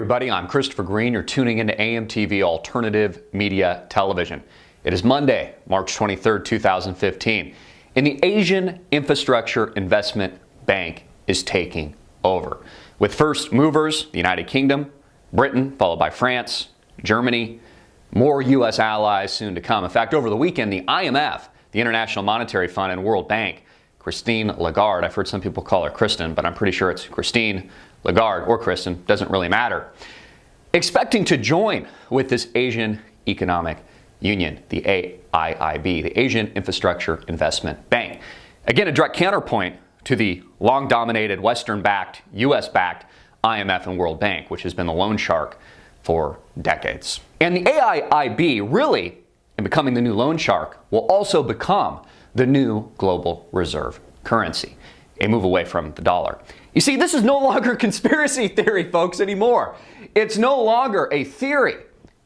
everybody, I'm Christopher Green. You're tuning into AMTV Alternative Media Television. It is Monday, March 23rd, 2015, and the Asian Infrastructure Investment Bank is taking over. With first movers, the United Kingdom, Britain, followed by France, Germany, more U.S. allies soon to come. In fact, over the weekend, the IMF, the International Monetary Fund, and World Bank, Christine Lagarde, I've heard some people call her Kristen, but I'm pretty sure it's Christine Lagarde or Kristen, doesn't really matter, expecting to join with this Asian Economic Union, the AIIB, the Asian Infrastructure Investment Bank. Again, a direct counterpoint to the long-dominated Western-backed, U.S.-backed IMF and World Bank, which has been the loan shark for decades. And the AIIB really, in becoming the new loan shark, will also become the new global reserve currency, a move away from the dollar. You see, this is no longer conspiracy theory, folks, anymore. It's no longer a theory.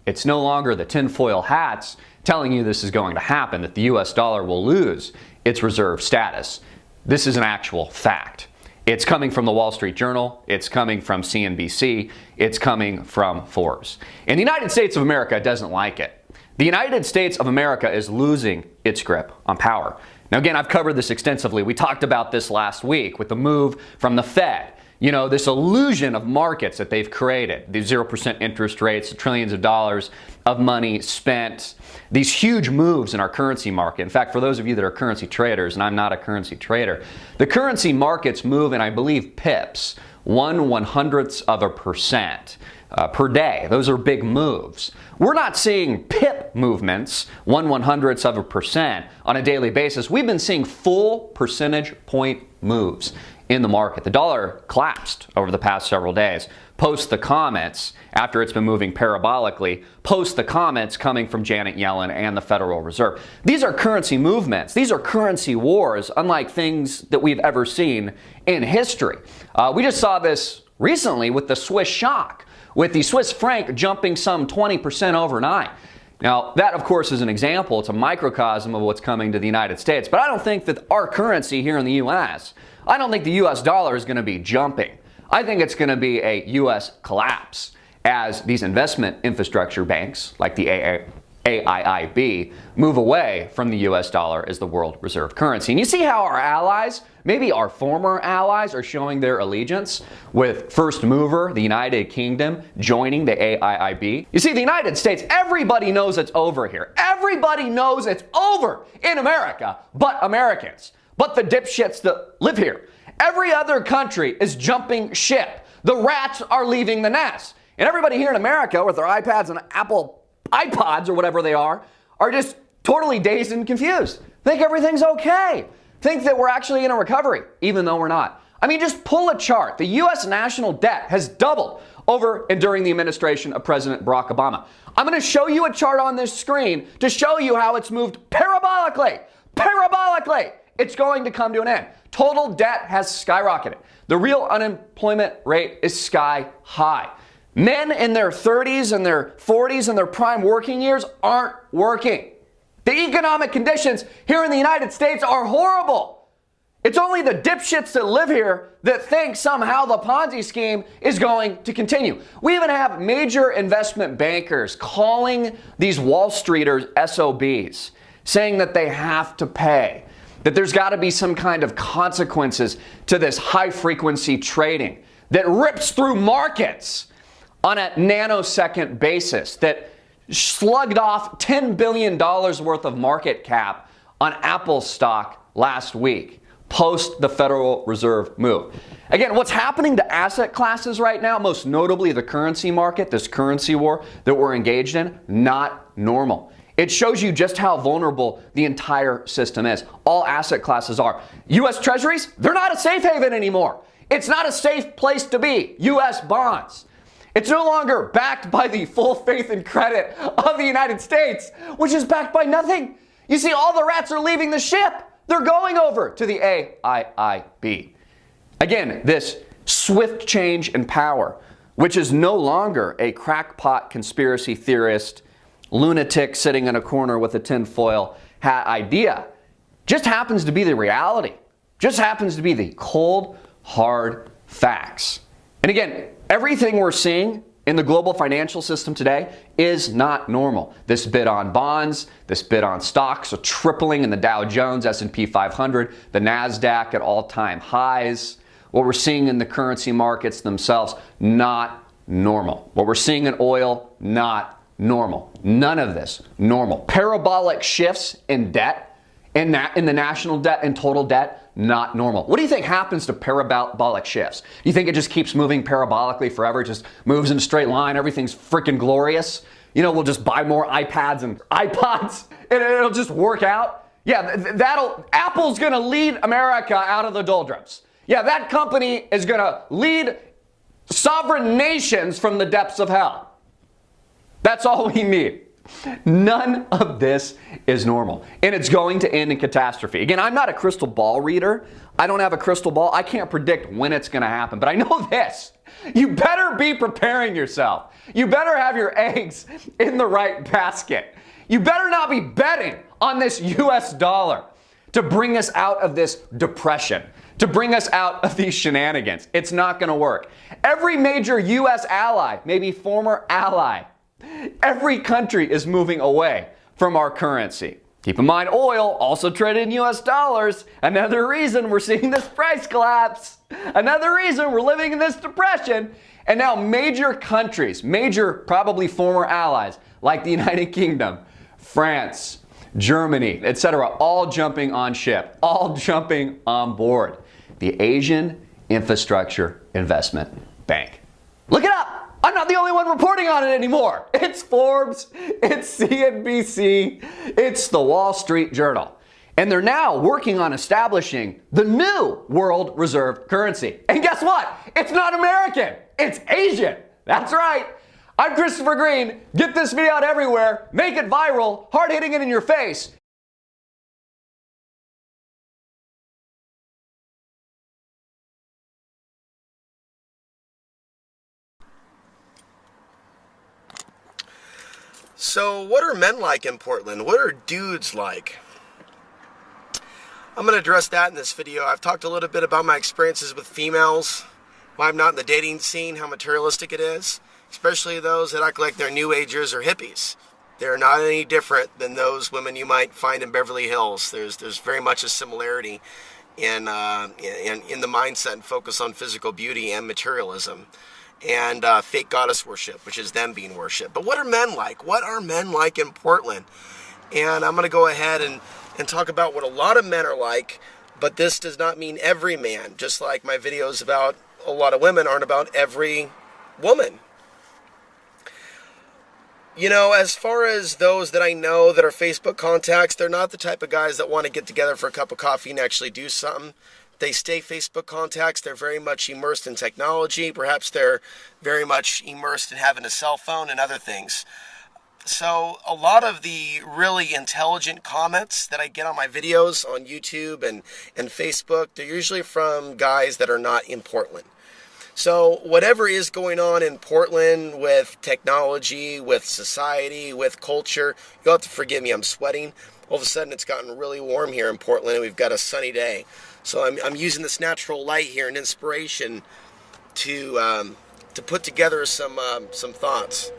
It's no longer the tinfoil hats telling you this is going to happen, that the US dollar will lose its reserve status. This is an actual fact. It's coming from the Wall Street Journal. It's coming from CNBC. It's coming from Forbes. And the United States of America doesn't like it. The United States of America is losing its grip on power. Now, again, I've covered this extensively. We talked about this last week with the move from the Fed. You know, this illusion of markets that they've created, these 0% interest rates, trillions of dollars of money spent, these huge moves in our currency market. In fact, for those of you that are currency traders, and I'm not a currency trader, the currency markets move in, I believe, pips, 1/100% per day. Those are big moves. We're not seeing pip movements, 1/100% on a daily basis. We've been seeing full percentage point moves in the market. The dollar collapsed over the past several days. Post the comments, after it's been moving parabolically, post the comments coming from Janet Yellen and the Federal Reserve. These are currency movements. These are currency wars, unlike things that we've ever seen in history. We just saw this recently with the Swiss shock, with the Swiss franc jumping some 20% overnight. Now, that, of course, is an example. It's a microcosm of what's coming to the United States. But I don't think that our currency here in the U.S., I don't think the U.S. dollar is going to be jumping. I think it's going to be a U.S. collapse as these investment infrastructure banks, like the AIIB, move away from the U.S. dollar as the world reserve currency. And you see how our allies, maybe our former allies, are showing their allegiance with first mover, the United Kingdom, joining the AIIB. You see, the United States, everybody knows it's over here. Everybody knows it's over in America, but Americans, but the dipshits that live here. Every other country is jumping ship. The rats are leaving the nest. And everybody here in America with their iPads and Apple iPods or whatever they are just totally dazed and confused. Think everything's okay. Think that we're actually in a recovery, even though we're not. I mean, just pull a chart. The U.S. national debt has doubled over and during the administration of President Barack Obama. I'm going to show you a chart on this screen to show you how it's moved parabolically. Parabolically. It's going to come to an end. Total debt has skyrocketed. The real unemployment rate is sky high. Men in their 30s and their 40s and their prime working years aren't working. The economic conditions here in the United States are horrible. It's only the dipshits that live here that think somehow the Ponzi scheme is going to continue. We even have major investment bankers calling these Wall Streeters SOBs, saying that they have to pay, that there's got to be some kind of consequences to this high-frequency trading that rips through markets on a nanosecond basis, that slugged off $10 billion worth of market cap on Apple stock last week, post the Federal Reserve move. Again, what's happening to asset classes right now, most notably the currency market, this currency war that we're engaged in, not normal. It shows you just how vulnerable the entire system is. All asset classes are. U.S. Treasuries, they're not a safe haven anymore. It's not a safe place to be. U.S. bonds. It's no longer backed by the full faith and credit of the United States, which is backed by nothing. You see, all the rats are leaving the ship. They're going over to the AIIB. Again, this swift change in power, which is no longer a crackpot conspiracy theorist, lunatic sitting in a corner with a tinfoil hat idea, just happens to be the reality. Just happens to be the cold, hard facts. And again, everything we're seeing in the global financial system today is not normal. This bid on bonds, this bid on stocks, a tripling in the Dow Jones, S&P 500, the NASDAQ at all-time highs. What we're seeing in the currency markets themselves, not normal. What we're seeing in oil, not normal. None of this normal. Parabolic shifts in debt, in the national debt and total debt, not normal. What do you think happens to parabolic shifts? You think it just keeps moving parabolically forever? It just moves in a straight line? Everything's freaking glorious? You know, we'll just buy more iPads and iPods and it'll just work out? Yeah, Apple's gonna lead America out of the doldrums. Yeah, that company is gonna lead sovereign nations from the depths of hell. That's all we need. None of this is normal, and it's going to end in catastrophe. Again, I'm not a crystal ball reader. I don't have a crystal ball. I can't predict when it's going to happen, but I know this. You better be preparing yourself. You better have your eggs in the right basket. You better not be betting on this US dollar to bring us out of this depression, to bring us out of these shenanigans. It's not going to work. Every major US ally, maybe former ally, every country is moving away from our currency. Keep in mind, oil also traded in US dollars. Another reason we're seeing this price collapse. Another reason we're living in this depression. And now major countries, major probably former allies like the United Kingdom, France, Germany, etc., all jumping on ship, all jumping on board. The Asian Infrastructure Investment Bank. Look it up. I'm not the only one reporting on it anymore. It's Forbes, it's CNBC, it's the Wall Street Journal. And they're now working on establishing the new world reserve currency. And guess what? It's not American, it's Asian. That's right. I'm Christopher Green. Get this video out everywhere, make it viral, hard hitting it in your face. So what are men like in Portland? What are dudes like? I'm going to address that in this video. I've talked a little bit about my experiences with females, why I'm not in the dating scene, how materialistic it is, especially those that act like they're new agers or hippies. They're not any different than those women you might find in Beverly Hills. There's very much a similarity in the mindset and focus on physical beauty and materialism. And fake goddess worship, which is them being worshipped. But what are men like? What are men like in Portland? And I'm going to go ahead and talk about what a lot of men are like, but this does not mean every man, just like my videos about a lot of women aren't about every woman. You know, as far as those that I know that are Facebook contacts, they're not the type of guys that want to get together for a cup of coffee and actually do something. They stay Facebook contacts. They're very much immersed in technology. Perhaps they're very much immersed in having a cell phone and other things. So a lot of the really intelligent comments that I get on my videos on YouTube and Facebook, they're usually from guys that are not in Portland. So whatever is going on in Portland with technology, with society, with culture, you'll have to forgive me, I'm sweating. All of a sudden it's gotten really warm here in Portland and we've got a sunny day. So I'm using this natural light here and inspiration to put together some thoughts.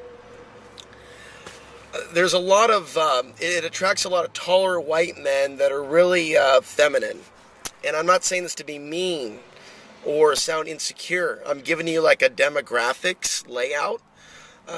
There's a lot of it attracts a lot of taller white men that are really feminine, and I'm not saying this to be mean or sound insecure. I'm giving you like a demographics layout.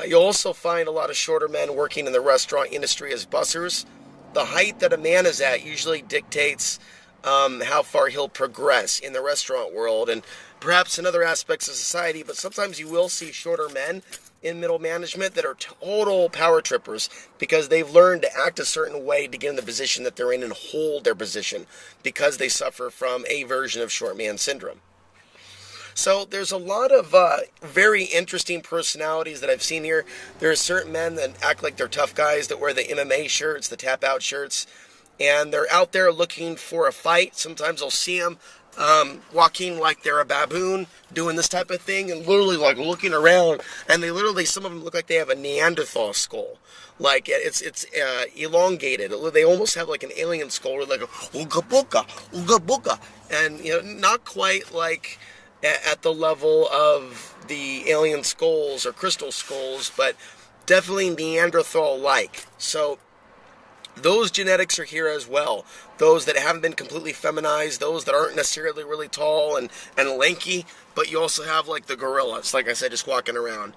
You'll also find a lot of shorter men working in the restaurant industry as bussers. The height that a man is at usually dictates how far he'll progress in the restaurant world and perhaps in other aspects of society. But sometimes you will see shorter men in middle management that are total power trippers because they've learned to act a certain way to get in the position that they're in and hold their position because they suffer from a version of short man syndrome. So there's a lot of very interesting personalities that I've seen here. There are certain men that act like they're tough guys that wear the MMA shirts, the tap out shirts, and they're out there looking for a fight. Sometimes I'll see them walking like they're a baboon, doing this type of thing, and literally like looking around, and they literally, some of them look like they have a Neanderthal skull. Like it's elongated. They almost have like an alien skull, like a ooga booga, and not quite like at the level of the alien skulls or crystal skulls, but definitely Neanderthal-like. So those genetics are here as well. Those that haven't been completely feminized, those that aren't necessarily really tall and lanky, but you also have like the gorillas, like I said, just walking around.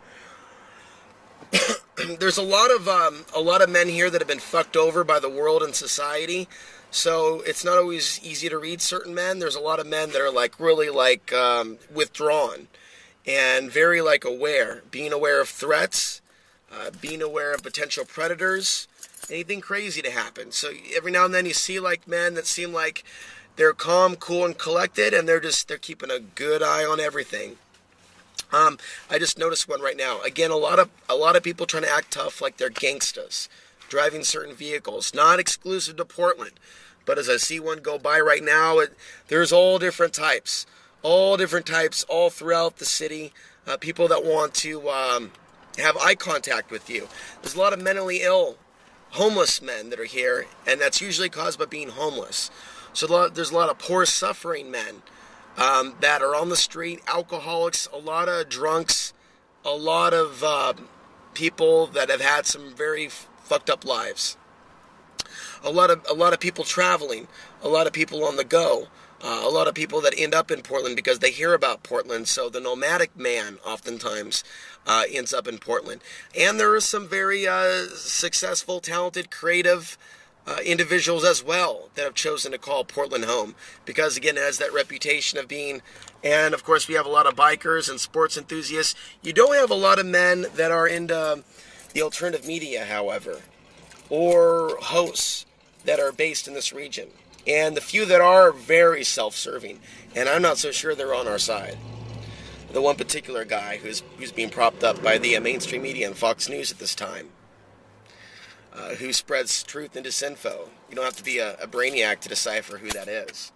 There's a lot of men here that have been fucked over by the world and society. So it's not always easy to read certain men. There's a lot of men that are like really like withdrawn and very like aware, being aware of threats, being aware of potential predators, anything crazy to happen. So every now and then you see like men that seem like they're calm, cool, and collected, and they're keeping a good eye on everything. I just noticed one right now. Again, a lot of people trying to act tough like they're gangstas, driving certain vehicles, not exclusive to Portland. But as I see one go by right now, there's all different types all throughout the city. People that want to have eye contact with you. There's a lot of mentally ill, homeless men that are here, and that's usually caused by being homeless. So there's a lot of poor, suffering men that are on the street, alcoholics, a lot of drunks, a lot of people that have had some very fucked up lives. A lot of people traveling, a lot of people on the go, a lot of people that end up in Portland because they hear about Portland. So the nomadic man oftentimes ends up in Portland. And there are some very successful, talented, creative individuals as well that have chosen to call Portland home because, again, it has that reputation of being, and of course we have a lot of bikers and sports enthusiasts. You don't have a lot of men that are into the alternative media, however, or hosts that are based in this region. And the few that are very self-serving, and I'm not so sure they're on our side. The one particular guy who's being propped up by the mainstream media and Fox News at this time, who spreads truth and disinfo. You don't have to be a brainiac to decipher who that is.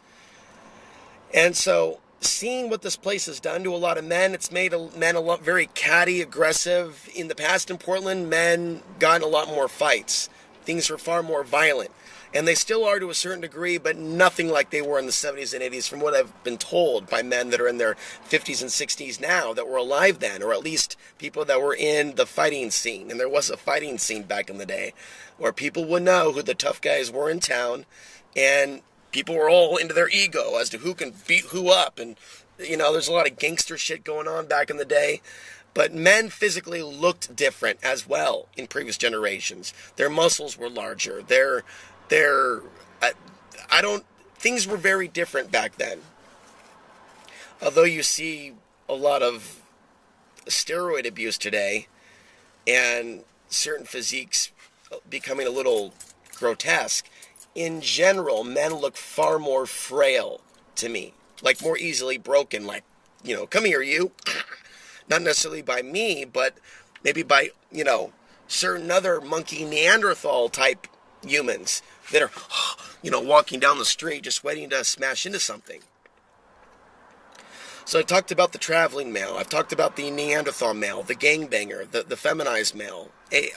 And so, seeing what this place has done to a lot of men, it's made men a lot very catty, aggressive. In the past in Portland, men got in a lot more fights. Things were far more violent. And they still are to a certain degree, but nothing like they were in the 70s and 80s from what I've been told by men that are in their 50s and 60s now that were alive then, or at least people that were in the fighting scene. And there was a fighting scene back in the day where people would know who the tough guys were in town, and people were all into their ego as to who can beat who up. And, you know, there's a lot of gangster shit going on back in the day. But men physically looked different as well in previous generations. Their muscles were larger. Things were very different back then. Although you see a lot of steroid abuse today and certain physiques becoming a little grotesque, in general, men look far more frail to me. Like more easily broken, like, you know, come here, you. Not necessarily by me, but maybe by, you know, certain other monkey Neanderthal type humans that are, you know, walking down the street just waiting to smash into something. So I talked about the traveling male. I've talked about the Neanderthal male, the gangbanger, the feminized male,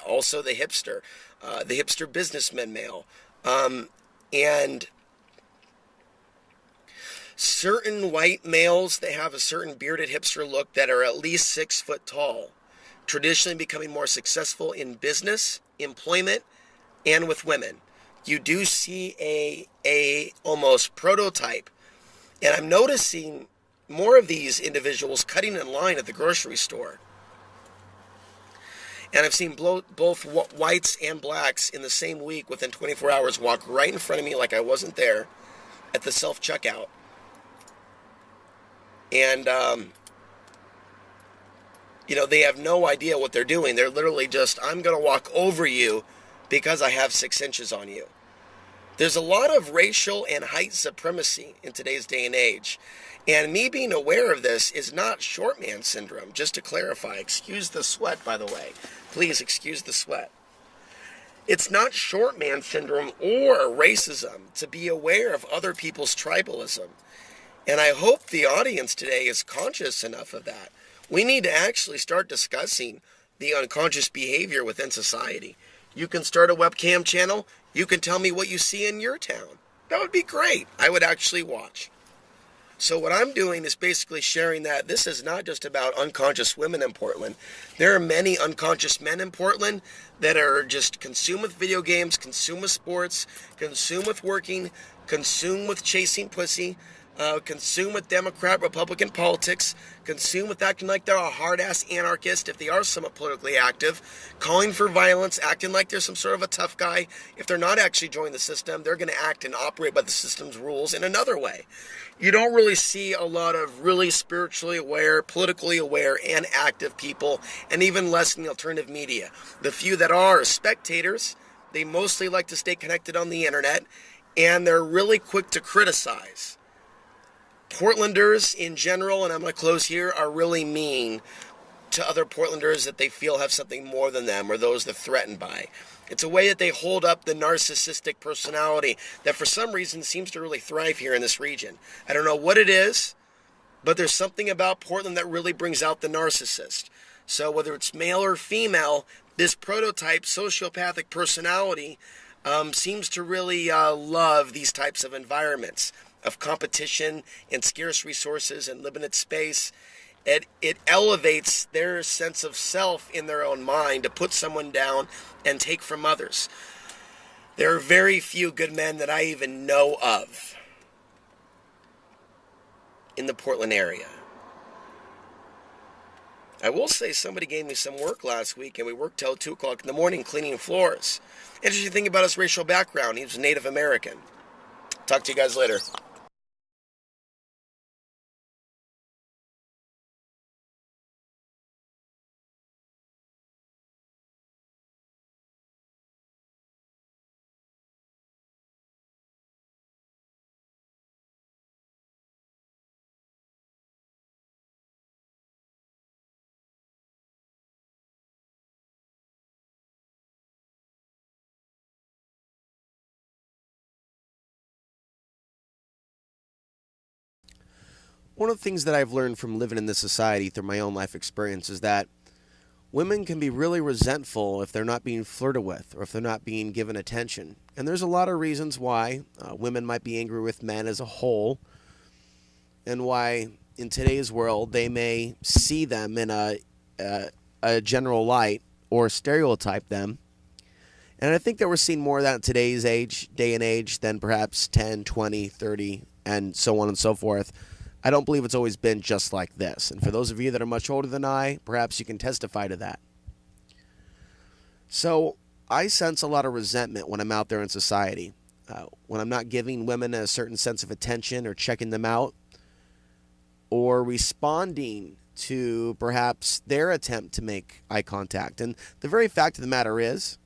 also the hipster businessman male, and certain white males that have a certain bearded hipster look that are at least 6 foot tall, traditionally becoming more successful in business, employment, and with women. You do see a almost prototype, and I'm noticing more of these individuals cutting in line at the grocery store. And I've seen both whites and blacks in the same week within 24 hours walk right in front of me like I wasn't there at the self-checkout. And, you know, they have no idea what they're doing. They're literally just, I'm going to walk over you because I have 6 inches on you. There's a lot of racial and height supremacy in today's day and age. And me being aware of this is not short man syndrome, just to clarify. Excuse the sweat, by the way. Please excuse the sweat. It's not short man syndrome or racism to be aware of other people's tribalism. And I hope the audience today is conscious enough of that. We need to actually start discussing the unconscious behavior within society. You can start a webcam channel. You can tell me what you see in your town. That would be great. I would actually watch. So what I'm doing is basically sharing that this is not just about unconscious women in Portland. There are many unconscious men in Portland that are just consumed with video games, consumed with sports, consumed with working, consumed with chasing pussy, consumed with Democrat, Republican politics, consumed with acting like they're a hard-ass anarchist if they are somewhat politically active, calling for violence, acting like they're some sort of a tough guy. If they're not actually joining the system, they're going to act and operate by the system's rules in another way. You don't really see a lot of really spiritually aware, politically aware, and active people, and even less in the alternative media. The few that are spectators, they mostly like to stay connected on the internet, and they're really quick to criticize. Portlanders in general, and I'm going to close here, are really mean to other Portlanders that they feel have something more than them or those they're threatened by. It's a way that they hold up the narcissistic personality that for some reason seems to really thrive here in this region. I don't know what it is, but there's something about Portland that really brings out the narcissist. So whether it's male or female, this prototype sociopathic personality seems to really love these types of environments of competition and scarce resources and limited space. It elevates their sense of self in their own mind to put someone down and take from others. There are very few good men that I even know of in the Portland area. I will say somebody gave me some work last week, and we worked till 2 o'clock in the morning cleaning floors. Interesting thing about his racial background, he was Native American. Talk to you guys later. One of the things that I've learned from living in this society through my own life experience is that women can be really resentful if they're not being flirted with or if they're not being given attention. And there's a lot of reasons why women might be angry with men as a whole, and why in today's world they may see them in a general light or stereotype them. And I think that we're seeing more of that in today's day and age than perhaps 10, 20, 30, and so on and so forth. I don't believe it's always been just like this. And for those of you that are much older than I, perhaps you can testify to that. So I sense a lot of resentment when I'm out there in society. When I'm not giving women a certain sense of attention or checking them out or responding to perhaps their attempt to make eye contact. And the very fact of the matter is,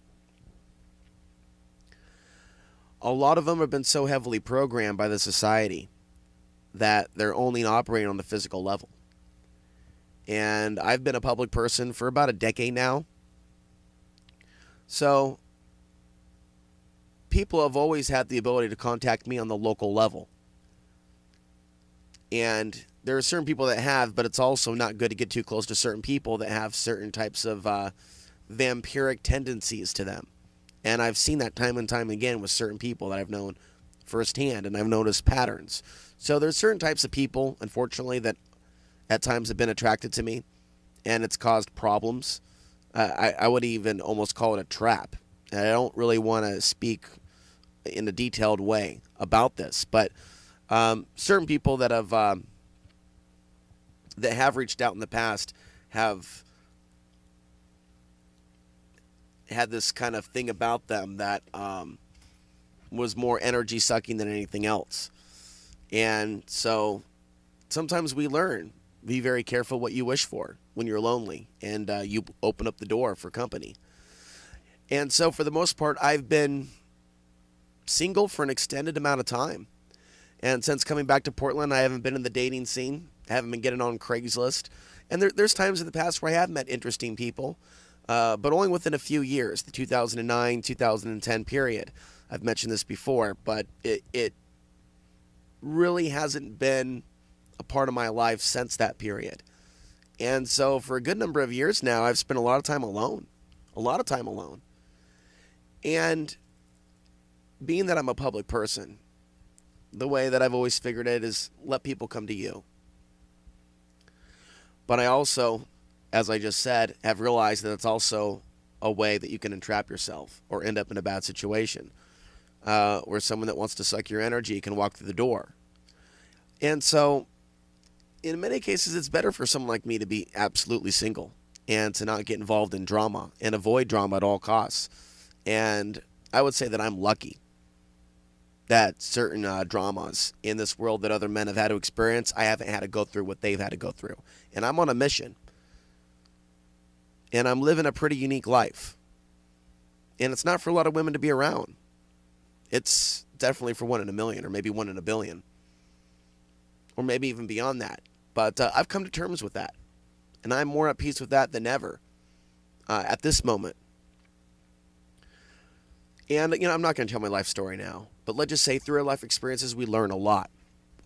a lot of them have been so heavily programmed by the society that they're only operating on the physical level. And I've been a public person for about a decade now. So people have always had the ability to contact me on the local level. And there are certain people that have, but it's also not good to get too close to certain people that have certain types of vampiric tendencies to them. And I've seen that time and time again with certain people that I've known firsthand, and I've noticed patterns. So there's certain types of people, unfortunately, that at times have been attracted to me, and it's caused problems. I would even almost call it a trap. And I don't really want to speak in a detailed way about this, but certain people that have reached out in the past have had this kind of thing about them that was more energy sucking than anything else. And so sometimes we learn, be very careful what you wish for when you're lonely, and you open up the door for company. And so for the most part, I've been single for an extended amount of time. And since coming back to Portland, I haven't been in the dating scene. I haven't been getting on Craigslist. And there's times in the past where I have met interesting people, but only within a few years, the 2009, 2010 period. I've mentioned this before, but it really hasn't been a part of my life since that period. And so for a good number of years now, I've spent a lot of time alone. And being that I'm a public person, the way that I've always figured it is let people come to you. But I also, as I just said, have realized that it's also a way that you can entrap yourself or end up in a bad situation where someone that wants to suck your energy can walk through the door. And so in many cases, it's better for someone like me to be absolutely single and to not get involved in drama and avoid drama at all costs. And I would say that I'm lucky that certain dramas in this world that other men have had to experience, I haven't had to go through what they've had to go through. And I'm on a mission. And I'm living a pretty unique life. And it's not for a lot of women to be around. It's definitely for 1 in a million, or maybe 1 in a billion, or maybe even beyond that. But I've come to terms with that. And I'm more at peace with that than ever at this moment. And, I'm not going to tell my life story now. But let's just say through our life experiences, we learn a lot.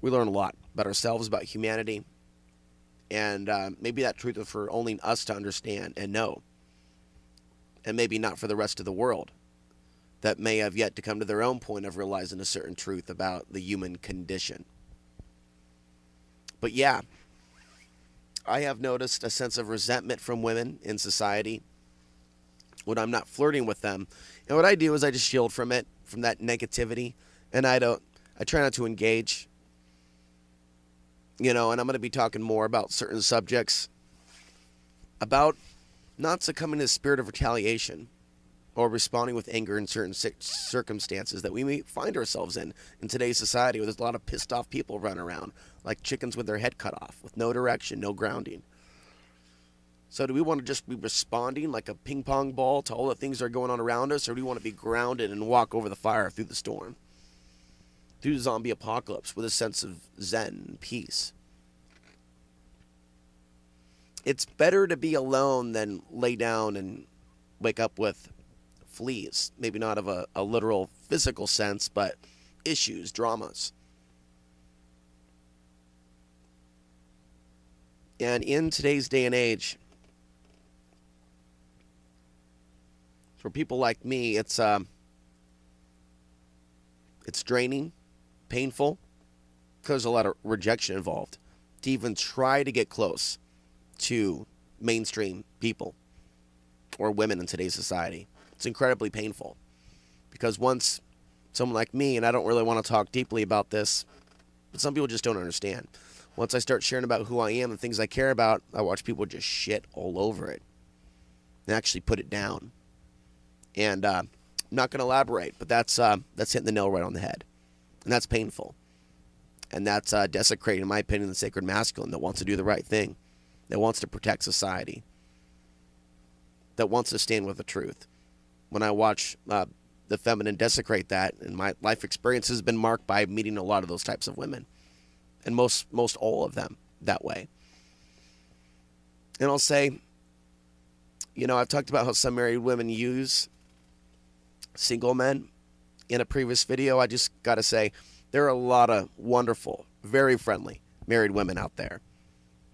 We learn a lot about ourselves, about humanity. And maybe that truth is for only us to understand and know. And maybe not for the rest of the world that may have yet to come to their own point of realizing a certain truth about the human condition. But yeah, I have noticed a sense of resentment from women in society when I'm not flirting with them. And what I do is I just shield from it, from that negativity. And I try not to engage. And I'm going to be talking more about certain subjects, about not succumbing to the spirit of retaliation or responding with anger in certain circumstances that we may find ourselves in today's society, where there's a lot of pissed off people running around like chickens with their head cut off, with no direction, no grounding. So do we want to just be responding like a ping pong ball to all the things that are going on around us, or do we want to be grounded and walk over the fire through the storm, through the zombie apocalypse with a sense of zen and peace? It's better to be alone than lay down and wake up with fleas. Maybe not of a literal physical sense, but issues, dramas. And in today's day and age, for people like me, it's draining, painful, because there's a lot of rejection involved to even try to get close to mainstream people or women in today's society. It's incredibly painful because once someone like me, and I don't really want to talk deeply about this, but some people just don't understand. Once I start sharing about who I am and things I care about, I watch people just shit all over it and actually put it down. And I'm not going to elaborate, but that's hitting the nail right on the head. And that's painful. And that's desecrating, in my opinion, the sacred masculine that wants to do the right thing, that wants to protect society, that wants to stand with the truth. When I watch the feminine desecrate that, and my life experience has been marked by meeting a lot of those types of women, and most all of them that way. And I'll say, I've talked about how some married women use single men in a previous video. I just got to say, there are a lot of wonderful, very friendly married women out there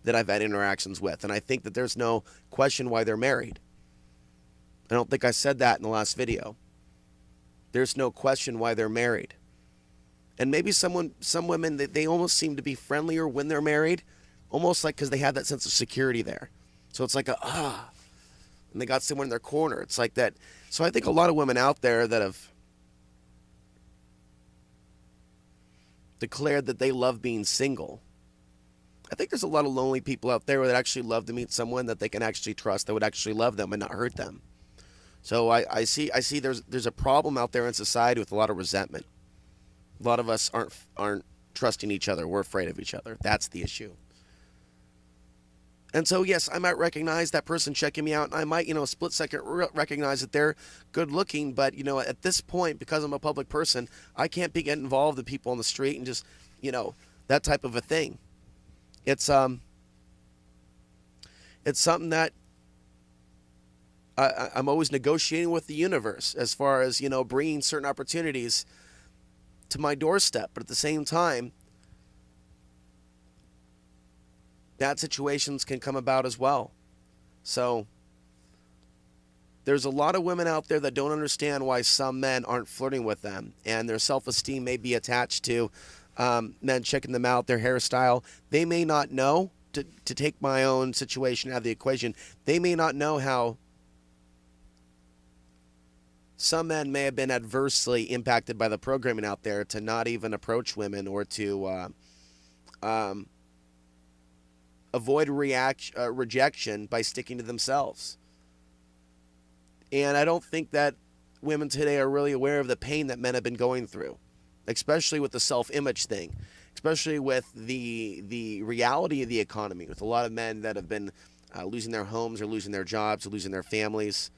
that I've had interactions with. And I think that there's no question why they're married. I don't think I said that in the last video. There's no question why they're married. And maybe some women, they almost seem to be friendlier when they're married, almost like because they have that sense of security there. So it's like and they got someone in their corner. It's like that. So I think a lot of women out there that have declared that they love being single, I think there's a lot of lonely people out there that actually love to meet someone that they can actually trust, that would actually love them and not hurt them. So I see there's a problem out there in society with a lot of resentment. A lot of us aren't trusting each other. We're afraid of each other. That's the issue. And so, yes, I might recognize that person checking me out. And I might, split second recognize that they're good looking. But, at this point, because I'm a public person, I can't be getting involved with people on the street and just, that type of a thing. It's something that I'm always negotiating with the universe as far as, bringing certain opportunities to my doorstep. But at the same time, bad situations can come about as well. So There's a lot of women out there that don't understand why some men aren't flirting with them, and their self-esteem may be attached to men checking them out, their hairstyle. They may not know, to take my own situation out of the equation, they may not know how some men may have been adversely impacted by the programming out there to not even approach women or to avoid rejection by sticking to themselves. And I don't think that women today are really aware of the pain that men have been going through, especially with the self-image thing, especially with the reality of the economy, with a lot of men that have been losing their homes or losing their jobs or losing their families,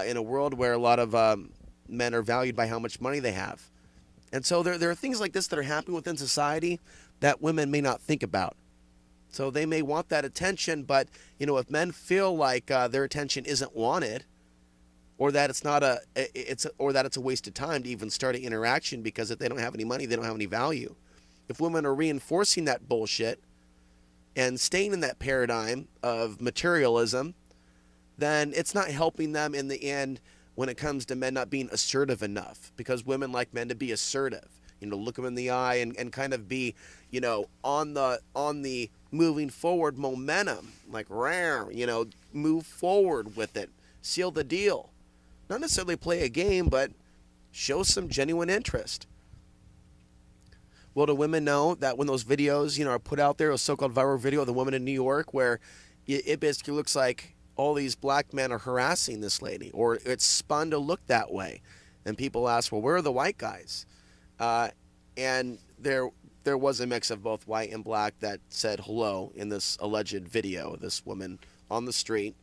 in a world where a lot of men are valued by how much money they have. And so there are things like this that are happening within society that women may not think about. So they may want that attention, but if men feel like their attention isn't wanted, or that it's a waste of time to even start an interaction, because if they don't have any money, they don't have any value. If women are reinforcing that bullshit and staying in that paradigm of materialism, then it's not helping them in the end when it comes to men not being assertive enough, because women like men to be assertive, look them in the eye and kind of be, on the moving forward momentum, like, move forward with it, seal the deal. Not necessarily play a game, but show some genuine interest. Well, do women know that when those videos, are put out there, a so-called viral video of the woman in New York, where it basically looks like all these black men are harassing this lady, or it's spun to look that way, and people ask, well, where are the white guys? And there was a mix of both white and black that said hello in this alleged video. This woman on the street,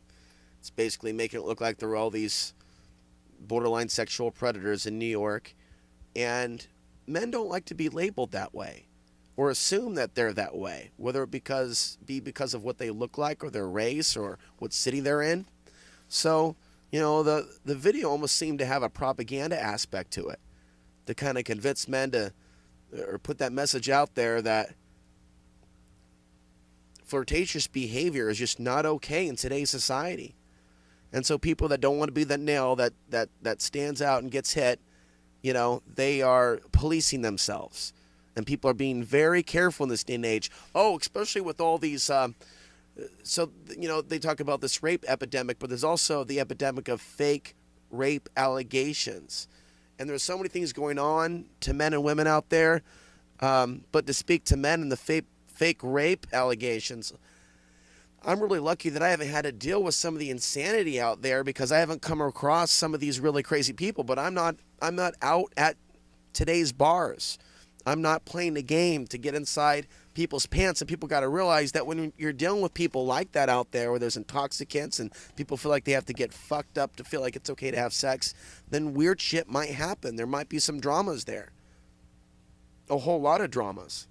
it's basically making it look like there were all these borderline sexual predators in New York, and men don't like to be labeled that way or assume that they're that way, whether it be because of what they look like or their race or what city they're in. So, the video almost seemed to have a propaganda aspect to it, to kind of convince men to, or put that message out there that flirtatious behavior is just not okay in today's society. And so people that don't want to be the nail that stands out and gets hit, they are policing themselves. And people are being very careful in this day and age. Oh, especially with all these, they talk about this rape epidemic, but there's also the epidemic of fake rape allegations. And there's so many things going on to men and women out there. But to speak to men and the fake rape allegations, I'm really lucky that I haven't had to deal with some of the insanity out there, because I haven't come across some of these really crazy people. But I'm not out at today's bars. I'm not playing the game to get inside people's pants. And people got to realize that when you're dealing with people like that out there, where there's intoxicants and people feel like they have to get fucked up to feel like it's okay to have sex, then weird shit might happen. There might be some dramas there. A whole lot of dramas.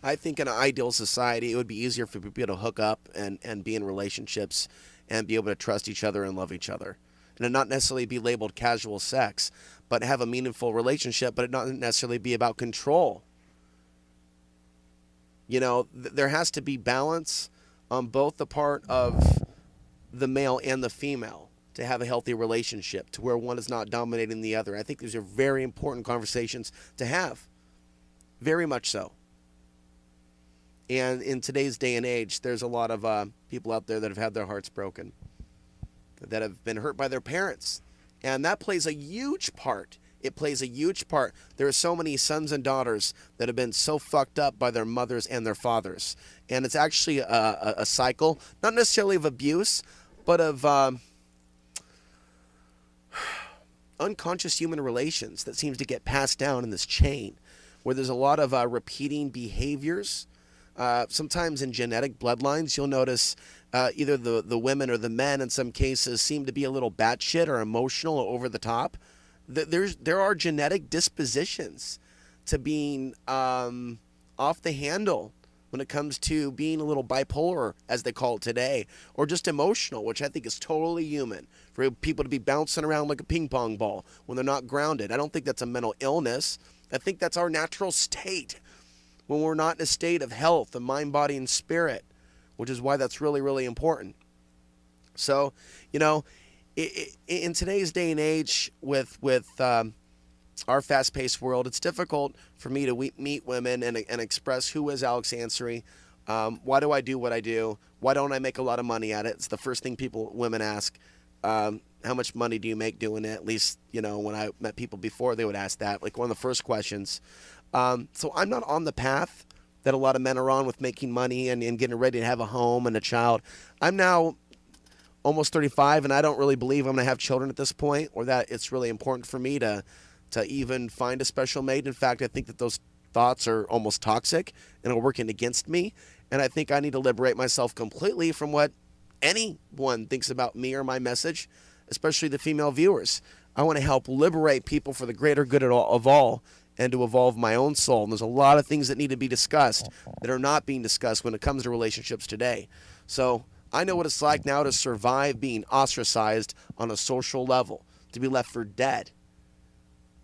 I think in an ideal society, it would be easier for people to hook up and be in relationships and be able to trust each other and love each other. And not necessarily be labeled casual sex, but have a meaningful relationship, but it not necessarily be about control. There has to be balance on both the part of the male and the female to have a healthy relationship, to where one is not dominating the other. I think these are very important conversations to have. Very much so. And in today's day and age, there's a lot of people out there that have had their hearts broken, that have been hurt by their parents. And that plays a huge part. It plays a huge part. There are so many sons and daughters that have been so fucked up by their mothers and their fathers. And it's actually a cycle, not necessarily of abuse, but of unconscious human relations that seems to get passed down in this chain, where there's a lot of repeating behaviors. Sometimes in genetic bloodlines, you'll notice either the women or the men in some cases seem to be a little batshit or emotional or over the top. There are genetic dispositions to being off the handle when it comes to being a little bipolar, as they call it today, or just emotional, which I think is totally human, for people to be bouncing around like a ping pong ball when they're not grounded. I don't think that's a mental illness. I think that's our natural state when we're not in a state of health of mind, body, and spirit, which is why that's really, really important. So, you know, in today's day and age with our fast-paced world, it's difficult for me to meet women and express who is Alex Ansary. Why do I do what I do? Why don't I make a lot of money at it? It's the first thing women ask. How much money do you make doing it? At least, you know, when I met people before, they would ask that, like one of the first questions. So I'm not on the path that a lot of men are on with making money and getting ready to have a home and a child. I'm now almost 35, and I don't really believe I'm going to have children at this point, or that it's really important for me to even find a special mate. In fact, I think that those thoughts are almost toxic and are working against me. And I think I need to liberate myself completely from what anyone thinks about me or my message, especially the female viewers. I want to help liberate people for the greater good of all, and to evolve my own soul. And there's a lot of things that need to be discussed that are not being discussed when it comes to relationships today. So I know what it's like now to survive being ostracized on a social level, to be left for dead,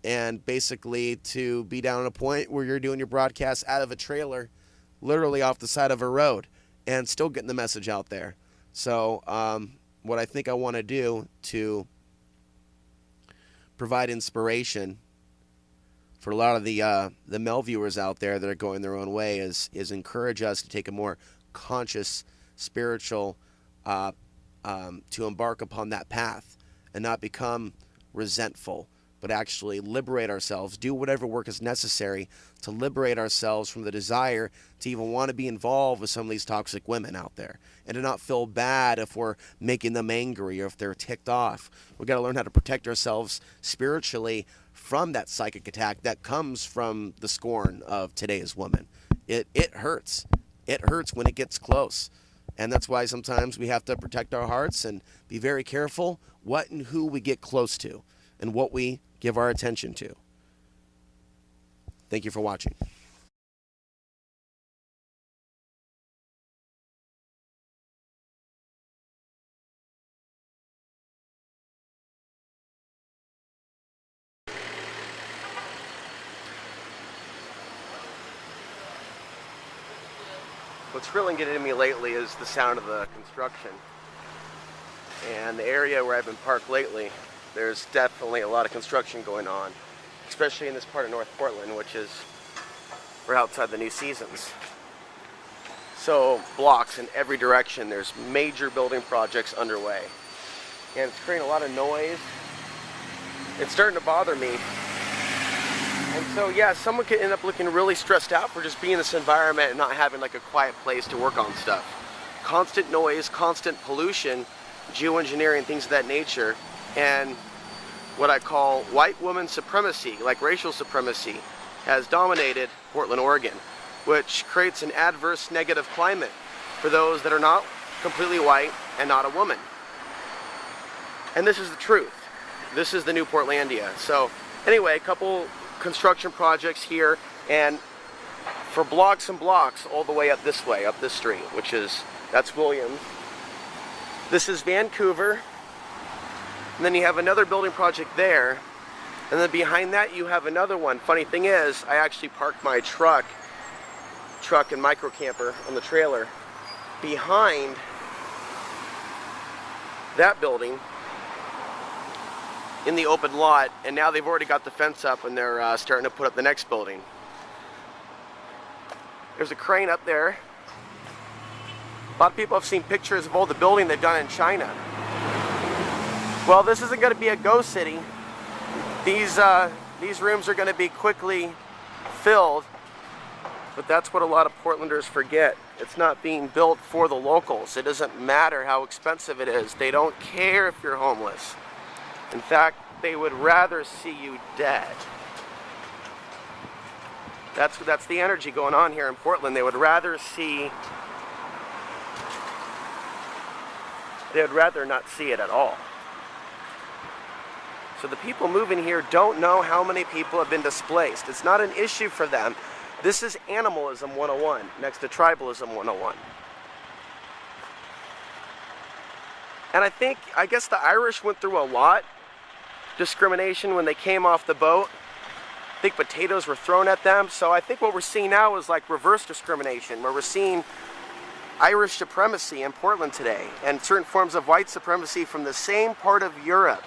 and basically to be down at a point where you're doing your broadcast out of a trailer, literally off the side of a road, and still getting the message out there. So what I think I want to do to provide inspiration for a lot of the male viewers out there that are going their own way is encourage us to take a more conscious, spiritual, to embark upon that path and not become resentful, but actually liberate ourselves, do whatever work is necessary to liberate ourselves from the desire to even want to be involved with some of these toxic women out there, and to not feel bad if we're making them angry or if they're ticked off. We've got to learn how to protect ourselves spiritually from that psychic attack that comes from the scorn of today's women. It hurts. It hurts when it gets close. And that's why sometimes we have to protect our hearts and be very careful what and who we get close to and what we give our attention to. Thank you for watching. What's really getting to me lately is the sound of the construction. And the area where I've been parked lately, there's definitely a lot of construction going on, especially in this part of North Portland, which is, we're outside the new seasons. So blocks in every direction, there's major building projects underway. And it's creating a lot of noise. It's starting to bother me. And so yeah, someone could end up looking really stressed out for just being in this environment and not having like a quiet place to work on stuff. Constant noise, constant pollution, geoengineering, things of that nature, and what I call white woman supremacy, like racial supremacy, has dominated Portland, Oregon, which creates an adverse negative climate for those that are not completely white and not a woman. And this is the truth. This is the new Portlandia. So anyway, a couple construction projects here, and for blocks and blocks all the way up this way, up this street, that's Williams. This is Vancouver. And then you have another building project there. And then behind that you have another one. Funny thing is, I actually parked my truck and micro camper on the trailer behind that building in the open lot, and now they've already got the fence up and they're starting to put up the next building. There's a crane up there. A lot of people have seen pictures of all the building they've done in China. Well, this isn't going to be a ghost city. These rooms are going to be quickly filled, but that's what a lot of Portlanders forget. It's not being built for the locals. It doesn't matter how expensive it is. They don't care if you're homeless. In fact, they would rather see you dead. That's the energy going on here in Portland. They would rather not see it at all. So the people moving here don't know how many people have been displaced. It's not an issue for them. This is animalism 101 next to tribalism 101. And I guess the Irish went through a lot discrimination when they came off the boat. I think potatoes were thrown at them. So I think what we're seeing now is like reverse discrimination, where we're seeing Irish supremacy in Portland today, and certain forms of white supremacy from the same part of Europe.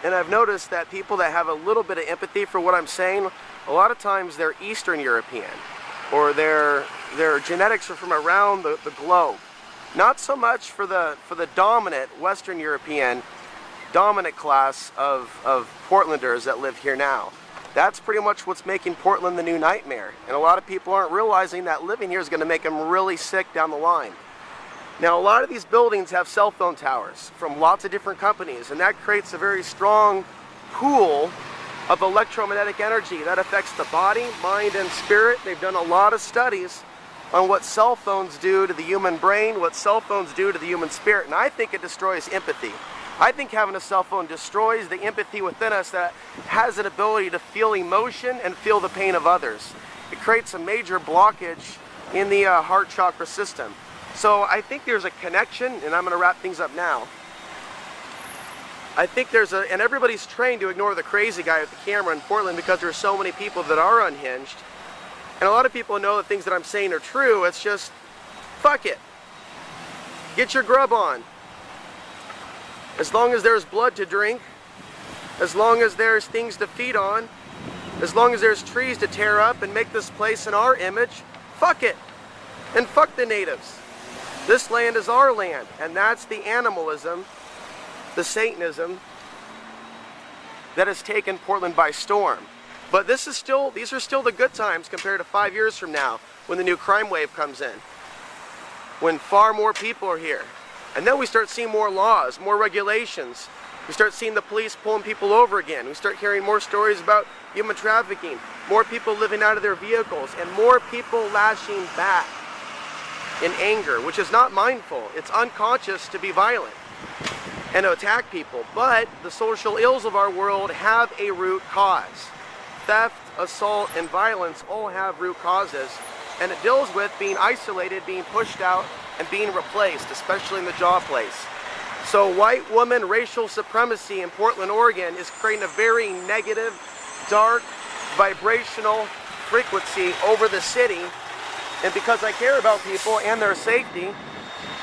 And I've noticed that people that have a little bit of empathy for what I'm saying, a lot of times they're Eastern European, or their genetics are from around the globe. Not so much for the dominant Western European dominant class of Portlanders that live here now. That's pretty much what's making Portland the new nightmare. And a lot of people aren't realizing that living here is going to make them really sick down the line. Now, a lot of these buildings have cell phone towers from lots of different companies, and that creates a very strong pool of electromagnetic energy that affects the body, mind, and spirit. They've done a lot of studies on what cell phones do to the human brain, what cell phones do to the human spirit, and I think it destroys empathy. I think having a cell phone destroys the empathy within us that has an ability to feel emotion and feel the pain of others. It creates a major blockage in the heart chakra system. So I think there's a connection, and I'm going to wrap things up now. I think and everybody's trained to ignore the crazy guy with the camera in Portland because there's so many people that are unhinged. And a lot of people know the things that I'm saying are true. It's just, fuck it. Get your grub on. As long as there's blood to drink, as long as there's things to feed on, as long as there's trees to tear up and make this place in our image, fuck it. And fuck the natives. This land is our land, and that's the animalism, the Satanism that has taken Portland by storm. But these are still the good times compared to 5 years from now when the new crime wave comes in, when far more people are here. And then we start seeing more laws, more regulations. We start seeing the police pulling people over again. We start hearing more stories about human trafficking, more people living out of their vehicles, and more people lashing back in anger, which is not mindful. It's unconscious to be violent and to attack people. But the social ills of our world have a root cause. Theft, assault, and violence all have root causes, and it deals with being isolated, being pushed out, and being replaced, especially in the job place. So white woman racial supremacy in Portland, Oregon is creating a very negative, dark, vibrational frequency over the city. And because I care about people and their safety,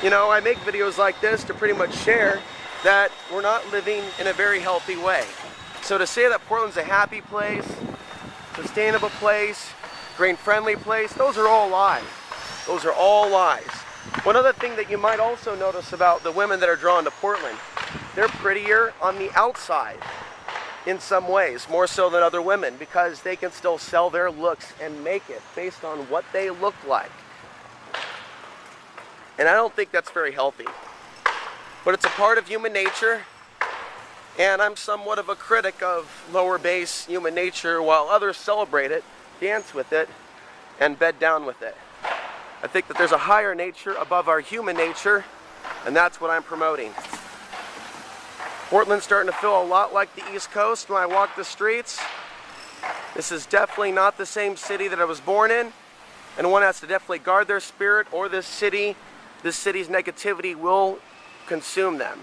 you know, I make videos like this to pretty much share that we're not living in a very healthy way. So to say that Portland's a happy place, sustainable place, grain-friendly place, those are all lies. Those are all lies. One other thing that you might also notice about the women that are drawn to Portland, they're prettier on the outside in some ways, more so than other women, because they can still sell their looks and make it based on what they look like. And I don't think that's very healthy. But it's a part of human nature, and I'm somewhat of a critic of lower base human nature while others celebrate it, dance with it, and bed down with it. I think that there's a higher nature above our human nature, and that's what I'm promoting. Portland's starting to feel a lot like the East Coast when I walk the streets. This is definitely not the same city that I was born in, and one has to definitely guard their spirit, or this city's negativity will consume them.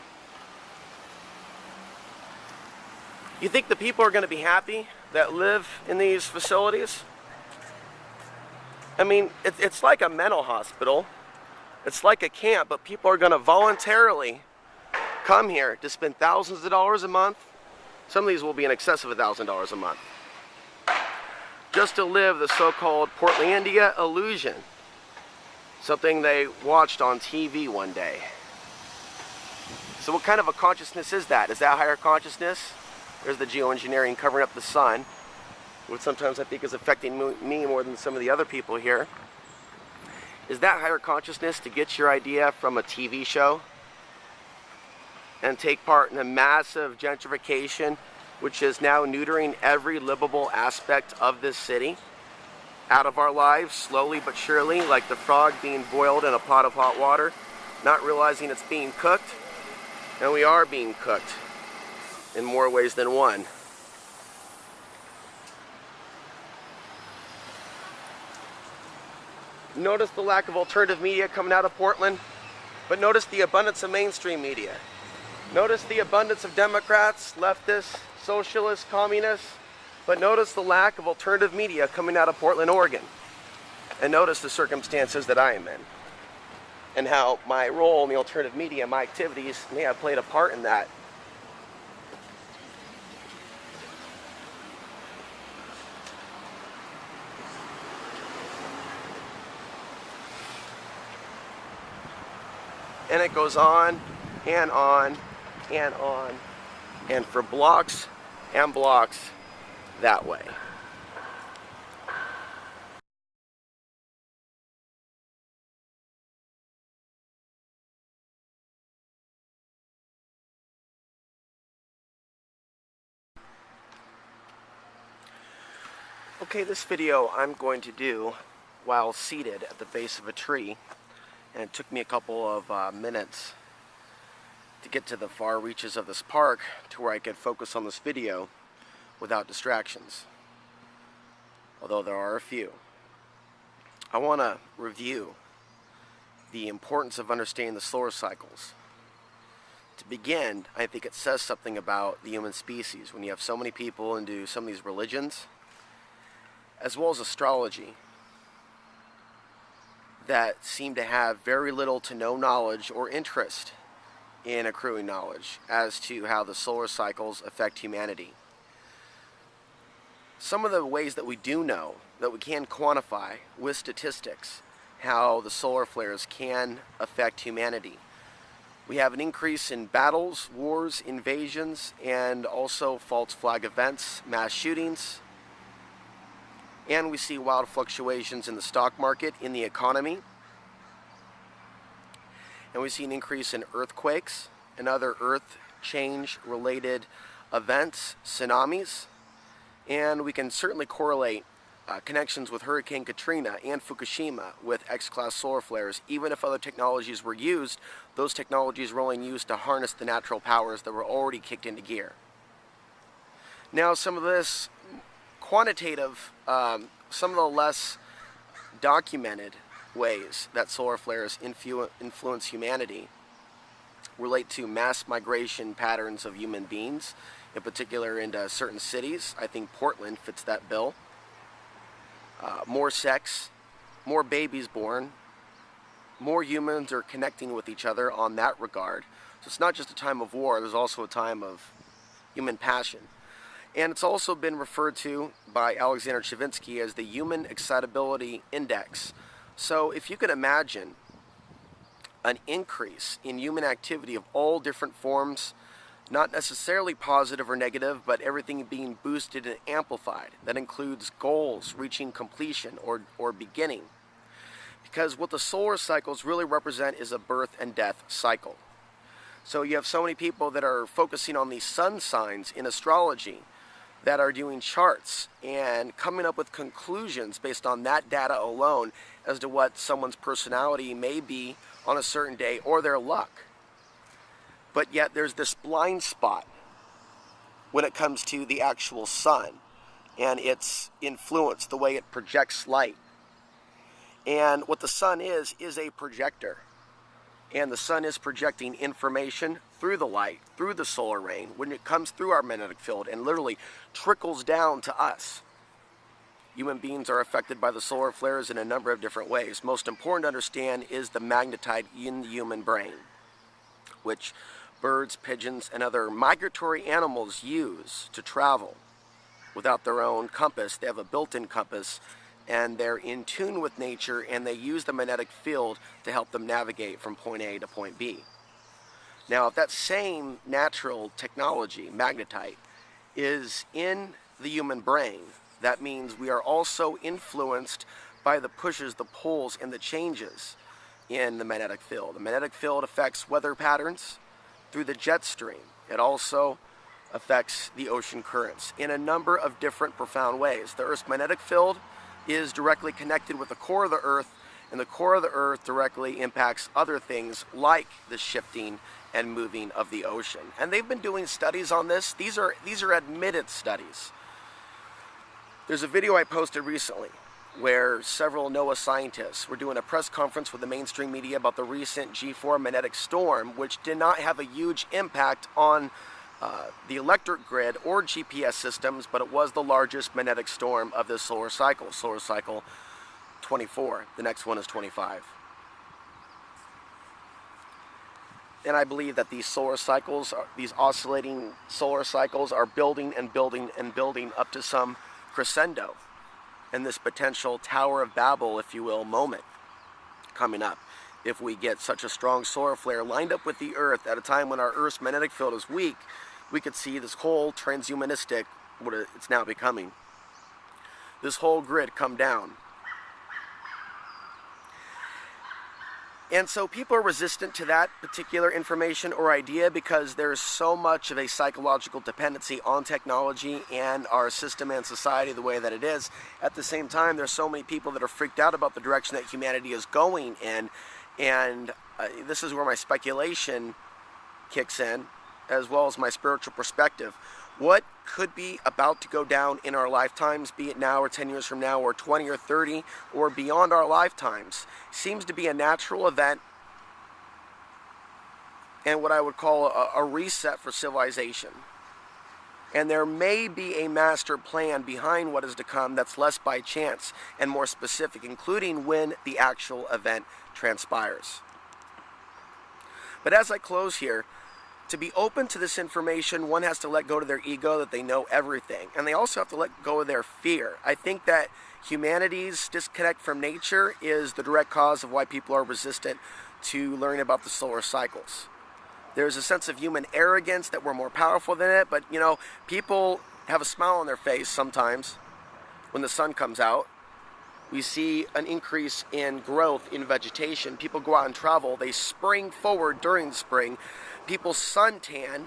You think the people are going to be happy that live in these facilities? I mean, it's like a mental hospital. It's like a camp, but people are going to voluntarily come here to spend thousands of dollars a month. Some of these will be in excess of $1,000 a month. Just to live the so-called Portlandia illusion. Something they watched on TV one day. So what kind of a consciousness is that? Is that higher consciousness? There's the geoengineering covering up the sun, which sometimes I think is affecting me more than some of the other people here. Is that higher consciousness to get your idea from a TV show and take part in a massive gentrification, which is now neutering every livable aspect of this city out of our lives, slowly but surely, like the frog being boiled in a pot of hot water, not realizing it's being cooked? And we are being cooked in more ways than one. Notice the lack of alternative media coming out of Portland, but notice the abundance of mainstream media. Notice the abundance of Democrats, leftists, socialists, communists, but notice the lack of alternative media coming out of Portland, Oregon. And notice the circumstances that I am in. and how my role in the alternative media, my activities, may have played a part in that. And it goes on and on and on, and for blocks and blocks that way. Okay, this video I'm going to do while seated at the base of a tree, and it took me a couple of minutes to get to the far reaches of this park to where I could focus on this video without distractions, although there are a few. I want to review the importance of understanding the solar cycles. To begin, I think it says something about the human species when you have so many people into some of these religions, as well as astrology, that seem to have very little to no knowledge or interest in accruing knowledge as to how the solar cycles affect humanity. Some of the ways that we do know, that we can quantify with statistics, how the solar flares can affect humanity. We have an increase in battles, wars, invasions, and also false flag events, mass shootings. And we see wild fluctuations in the stock market, in the economy. And we see an increase in earthquakes and other earth change related events, tsunamis. And we can certainly correlate connections with Hurricane Katrina and Fukushima with X-class solar flares. Even if other technologies were used, those technologies were only used to harness the natural powers that were already kicked into gear. Now, some of this quantitative, some of the less documented ways that solar flares influence humanity relate to mass migration patterns of human beings, in particular into certain cities. I think Portland fits that bill. More sex, more babies born, more humans are connecting with each other on that regard. So it's not just a time of war, there's also a time of human passion. And it's also been referred to by Alexander as the Human Excitability Index. So if you can imagine an increase in human activity of all different forms, not necessarily positive or negative, but everything being boosted and amplified. That includes goals reaching completion or beginning. Because what the solar cycles really represent is a birth and death cycle. So you have so many people that are focusing on these sun signs in astrology, that are doing charts and coming up with conclusions based on that data alone as to what someone's personality may be on a certain day or their luck. But yet there's this blind spot when it comes to the actual sun and its influence, the way it projects light. And what the sun is a projector. And the sun is projecting information through the light, through the solar rain, when it comes through our magnetic field and literally trickles down to us. Human beings are affected by the solar flares in a number of different ways. Most important to understand is the magnetite in the human brain, which birds, pigeons, and other migratory animals use to travel without their own compass. They have a built-in compass, and they're in tune with nature, and they use the magnetic field to help them navigate from point A to point B. Now, if that same natural technology, magnetite, is in the human brain, that means we are also influenced by the pushes, the pulls, and the changes in the magnetic field. The magnetic field affects weather patterns through the jet stream. It also affects the ocean currents in a number of different profound ways. The Earth's magnetic field is directly connected with the core of the Earth, and the core of the Earth directly impacts other things like the shifting and moving of the ocean. And they've been doing studies on this. These are admitted studies. There's a video I posted recently where several NOAA scientists were doing a press conference with the mainstream media about the recent G4 magnetic storm, which did not have a huge impact on the electric grid or GPS systems, but it was the largest magnetic storm of this solar cycle 24. The next one is 25. And I believe that these solar cycles, these oscillating solar cycles, are building and building and building up to some crescendo, and this potential Tower of Babel, if you will, moment coming up. If we get such a strong solar flare lined up with the Earth at a time when our Earth's magnetic field is weak, we could see this whole transhumanistic, what it's now becoming, this whole grid come down. And so people are resistant to that particular information or idea because there's so much of a psychological dependency on technology and our system and society the way that it is. At the same time, there's so many people that are freaked out about the direction that humanity is going in. And this is where my speculation kicks in, as well as my spiritual perspective. What could be about to go down in our lifetimes, be it now or 10 years from now or 20 or 30 or beyond our lifetimes, seems to be a natural event and what I would call a reset for civilization. And there may be a master plan behind what is to come that's less by chance and more specific, including when the actual event transpires. But as I close here, to be open to this information, one has to let go of their ego that they know everything. And they also have to let go of their fear. I think that humanity's disconnect from nature is the direct cause of why people are resistant to learning about the solar cycles. There's a sense of human arrogance that we're more powerful than it, but people have a smile on their face sometimes when the sun comes out. We see an increase in growth in vegetation. People go out and travel. They spring forward during the spring. People suntan.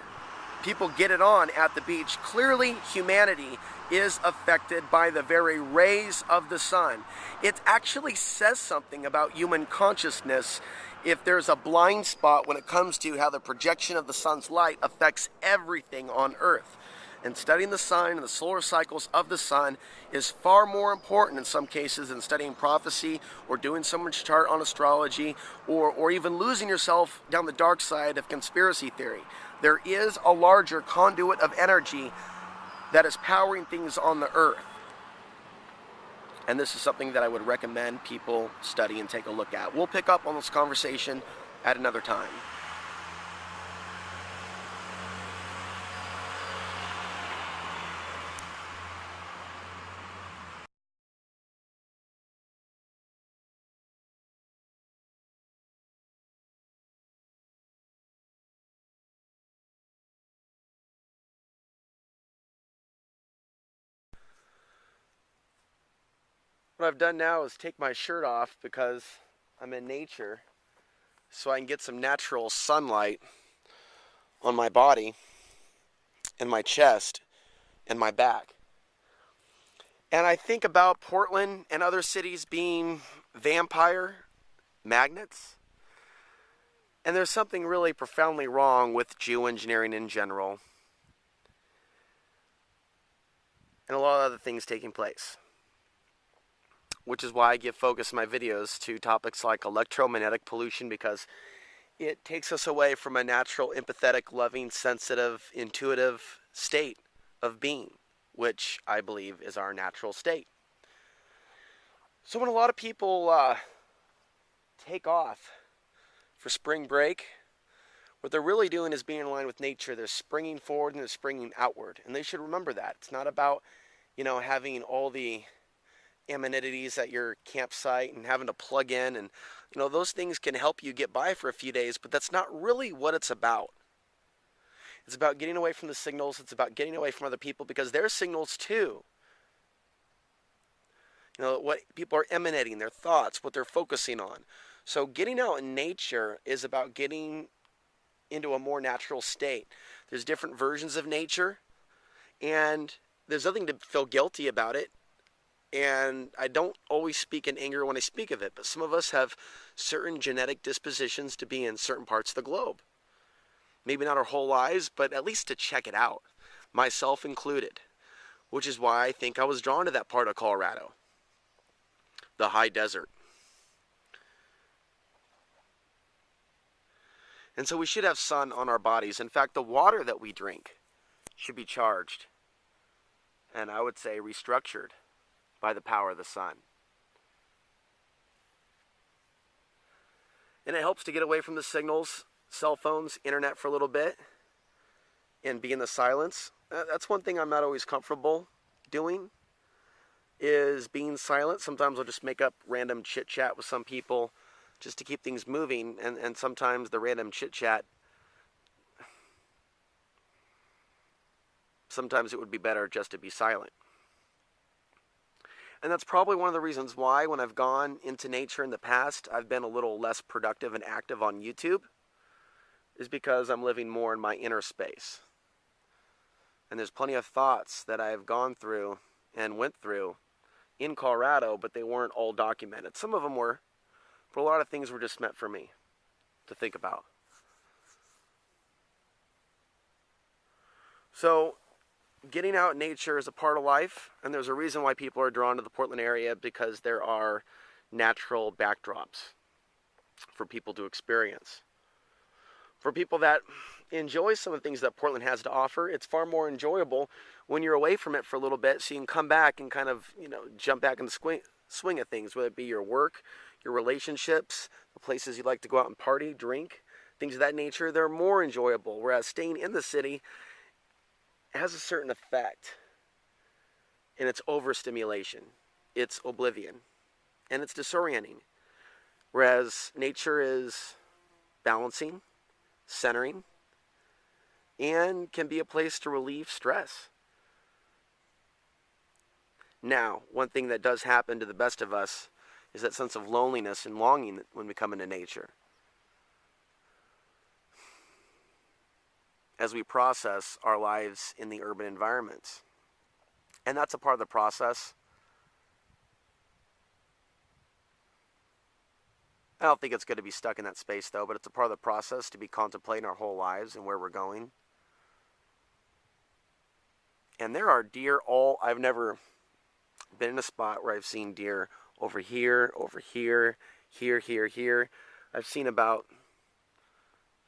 People get it on at the beach. Clearly, humanity is affected by the very rays of the sun. It actually says something about human consciousness if there's a blind spot when it comes to how the projection of the sun's light affects everything on Earth. And studying the sun and the solar cycles of the sun is far more important in some cases than studying prophecy or doing someone's chart on astrology or even losing yourself down the dark side of conspiracy theory. There is a larger conduit of energy that is powering things on the Earth. And this is something that I would recommend people study and take a look at. We'll pick up on this conversation at another time. What I've done now is take my shirt off because I'm in nature so I can get some natural sunlight on my body and my chest and my back. And I think about Portland and other cities being vampire magnets. And there's something really profoundly wrong with geoengineering in general and a lot of other things taking place. Which is why I give focus in my videos to topics like electromagnetic pollution, because it takes us away from a natural, empathetic, loving, sensitive, intuitive state of being, which I believe is our natural state. So when a lot of people take off for spring break, what they're really doing is being in line with nature. They're springing forward and they're springing outward. And they should remember that. It's not about, having all the amenities at your campsite and having to plug in, and those things can help you get by for a few days, but that's not really what it's about. It's about getting away from the signals. It's about getting away from other people, because they're signals too. What people are emanating, their thoughts, what they're focusing on. So getting out in nature is about getting into a more natural state. There's different versions of nature, and there's nothing to feel guilty about it. And I don't always speak in anger when I speak of it, but some of us have certain genetic dispositions to be in certain parts of the globe. Maybe not our whole lives, but at least to check it out, myself included, which is why I think I was drawn to that part of Colorado, the high desert. And so we should have sun on our bodies. In fact, the water that we drink should be charged, and I would say restructured by the power of the sun. And it helps to get away from the signals cell phones, internet for a little bit, and be in the silence. That's one thing I'm not always comfortable doing, is being silent. Sometimes I'll just make up random chit chat with some people just to keep things moving, and sometimes the random chit chat, sometimes it would be better just to be silent. And that's probably one of the reasons why when I've gone into nature in the past, I've been a little less productive and active on YouTube, is because I'm living more in my inner space. And there's plenty of thoughts that I've gone through and went through in Colorado, but they weren't all documented. Some of them were, but a lot of things were just meant for me to think about. So, getting out in nature is a part of life, and there's a reason why people are drawn to the Portland area, because there are natural backdrops for people to experience. For people that enjoy some of the things that Portland has to offer, it's far more enjoyable when you're away from it for a little bit, so you can come back and kind of, jump back in the swing of things, whether it be your work, your relationships, the places you'd like to go out and party, drink, things of that nature. They're more enjoyable, whereas staying in the city has a certain effect, and it's overstimulation, it's oblivion, and it's disorienting. Whereas nature is balancing, centering, and can be a place to relieve stress. Now, one thing that does happen to the best of us is that sense of loneliness and longing when we come into nature, as we process our lives in the urban environments. And that's a part of the process. I don't think it's good to be stuck in that space, though, but it's a part of the process to be contemplating our whole lives and where we're going. And there are deer I've never been in a spot where I've seen deer over here, here. I've seen about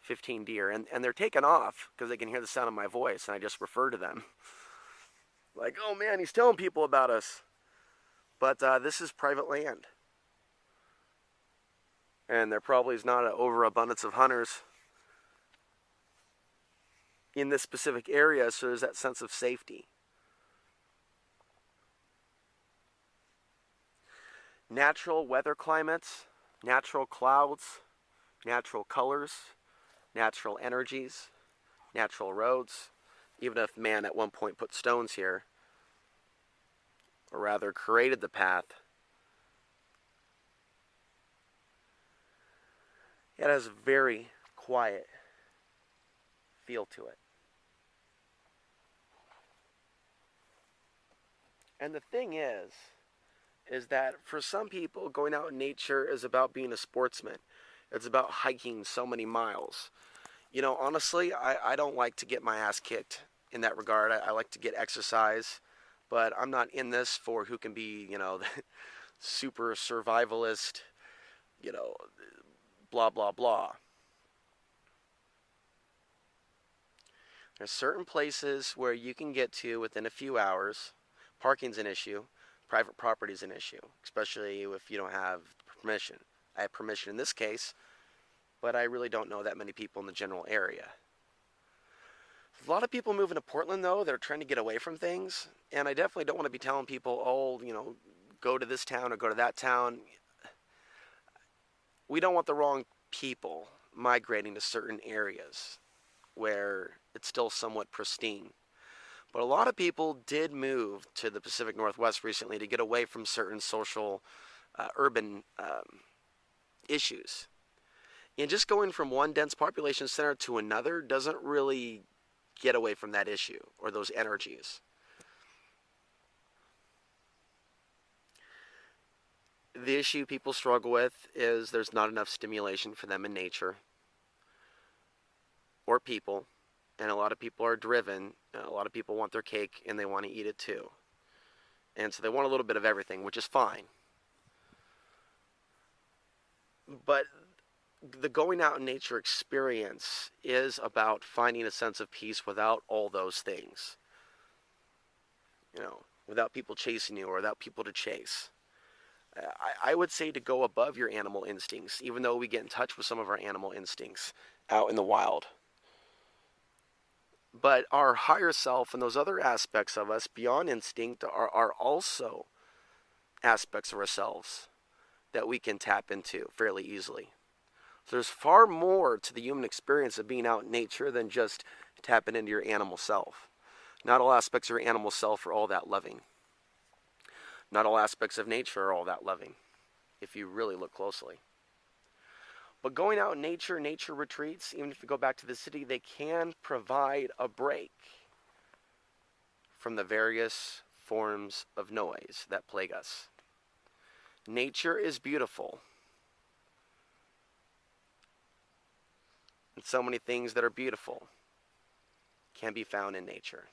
15 deer, and they're taking off because they can hear the sound of my voice, and I just refer to them. Like, oh man, he's telling people about us. But this is private land. And there probably is not an overabundance of hunters in this specific area, so there's that sense of safety. Natural weather climates, natural clouds, natural colors, natural energies, natural roads. Even if man at one point put stones here, or rather created the path, it has a very quiet feel to it. And the thing is that for some people, going out in nature is about being a sportsman. It's about hiking so many miles. Honestly, I don't like to get my ass kicked in that regard. I like to get exercise, but I'm not in this for who can be, the super survivalist, blah, blah, blah. There's certain places where you can get to within a few hours. Parking's an issue. Private property's an issue, especially if you don't have permission. I have permission in this case, but I really don't know that many people in the general area. A lot of people moving to Portland, though, they're trying to get away from things, and I definitely don't want to be telling people, go to this town or go to that town. We don't want the wrong people migrating to certain areas where it's still somewhat pristine. But a lot of people did move to the Pacific Northwest recently to get away from certain social, urban issues. And just going from one dense population center to another doesn't really get away from that issue or those energies. The issue people struggle with is there's not enough stimulation for them in nature or people. And a lot of people are driven. A lot of people want their cake and they want to eat it too. And so they want a little bit of everything, which is fine. But the going out in nature experience is about finding a sense of peace without all those things. Without people chasing you or without people to chase. I would say to go above your animal instincts, even though we get in touch with some of our animal instincts out in the wild. But our higher self and those other aspects of us beyond instinct are also aspects of ourselves that we can tap into fairly easily. So there's far more to the human experience of being out in nature than just tapping into your animal self. Not all aspects of your animal self are all that loving. Not all aspects of nature are all that loving, if you really look closely. But going out in nature, nature retreats, even if you go back to the city, they can provide a break from the various forms of noise that plague us. Nature is beautiful. And so many things that are beautiful can be found in nature.